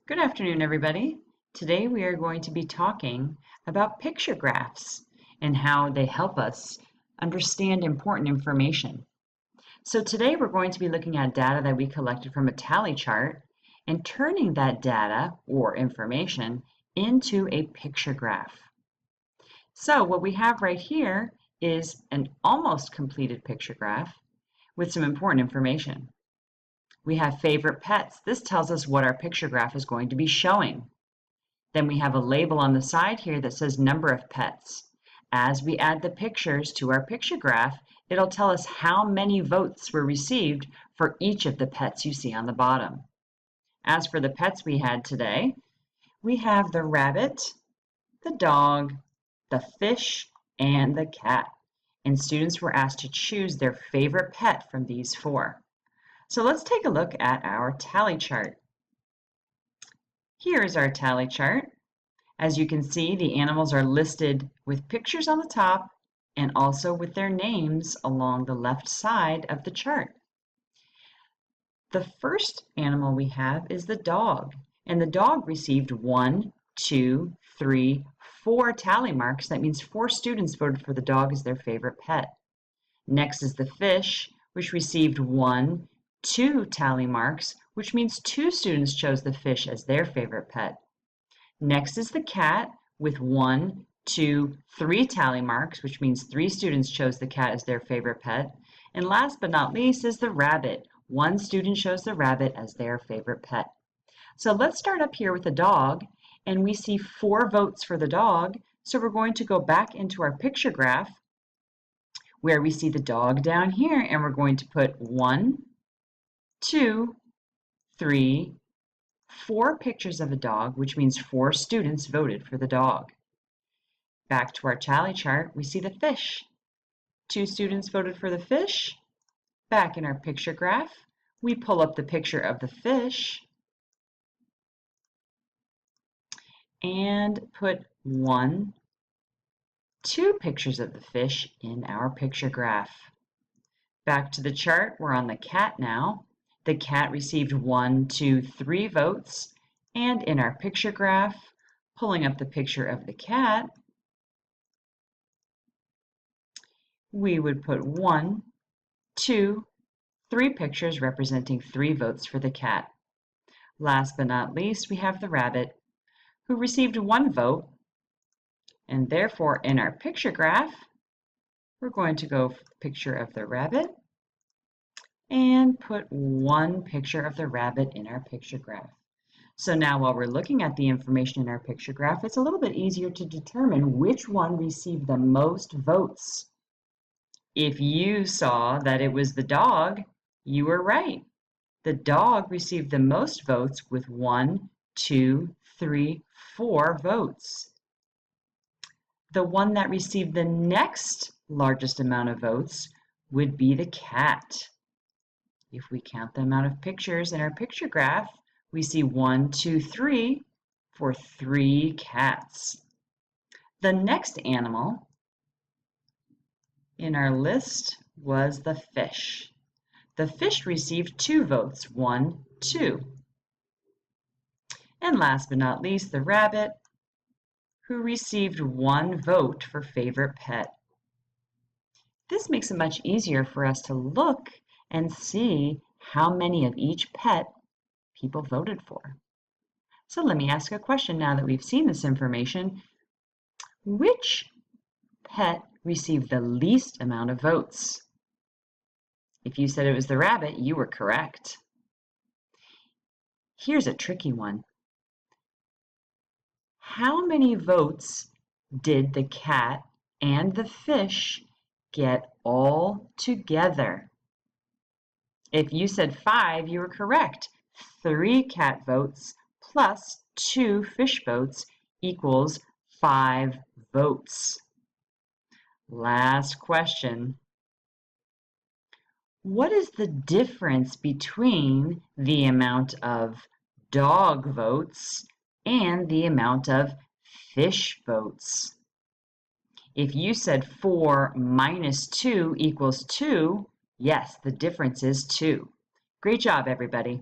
Good afternoon, everybody. Today we are going to be talking about picture graphs and how they help us understand important information. So today we're going to be looking at data that we collected from a tally chart and turning that data or information into a picture graph. So what we have right here is an almost completed picture graph with some important information. We have favorite pets. This tells us what our picture graph is going to be showing. Then we have a label on the side here that says number of pets. As we add the pictures to our picture graph, it'll tell us how many votes were received for each of the pets you see on the bottom. As for the pets we had today, we have the rabbit, the dog, the fish, and the cat. And students were asked to choose their favorite pet from these four. So let's take a look at our tally chart. Here is our tally chart. As you can see, the animals are listed with pictures on the top and also with their names along the left side of the chart. The first animal we have is the dog, and the dog received 1, 2, 3, 4 tally marks. That means 4 students voted for the dog as their favorite pet. Next is the fish, which received 1, 2 tally marks, which means 2 students chose the fish as their favorite pet. Next is the cat with 1, 2, 3 tally marks, which means 3 students chose the cat as their favorite pet. And last but not least is the rabbit. 1 student chose the rabbit as their favorite pet. So let's start up here with the dog, and we see 4 votes for the dog. So we're going to go back into our picture graph where we see the dog down here, and we're going to put 1, 2, 3, 4 pictures of a dog, which means 4 students voted for the dog. Back to our tally chart, we see the fish. 2 students voted for the fish. Back in our picture graph, we pull up the picture of the fish and put 1, 2 pictures of the fish in our picture graph. Back to the chart, we're on the cat now. The cat received 1, 2, 3 votes, and in our picture graph, pulling up the picture of the cat, we would put 1, 2, 3 pictures representing 3 votes for the cat. Last but not least, we have the rabbit, who received 1 vote, and therefore in our picture graph, we're going to go for the picture of the rabbit and put 1 picture of the rabbit in our picture graph. So now while we're looking at the information in our picture graph, it's a little bit easier to determine which one received the most votes. If you saw that it was the dog, you were right. The dog received the most votes with 1, 2, 3, 4 votes. The one that received the next largest amount of votes would be the cat. If we count the amount of pictures in our picture graph, we see 1, 2, 3 for 3 cats. The next animal in our list was the fish. The fish received 2 votes, 1, 2. And last but not least, the rabbit, who received 1 vote for favorite pet. This makes it much easier for us to look and see how many of each pet people voted for. So let me ask a question now that we've seen this information. Which pet received the least amount of votes? If you said it was the rabbit, you were correct. Here's a tricky one. How many votes did the cat and the fish get all together? If you said 5, you were correct. 3 cat votes plus 2 fish votes equals 5 votes. Last question. What is the difference between the amount of dog votes and the amount of fish votes? If you said 4 minus 2 equals 2, yes, the difference is 2. Great job, everybody.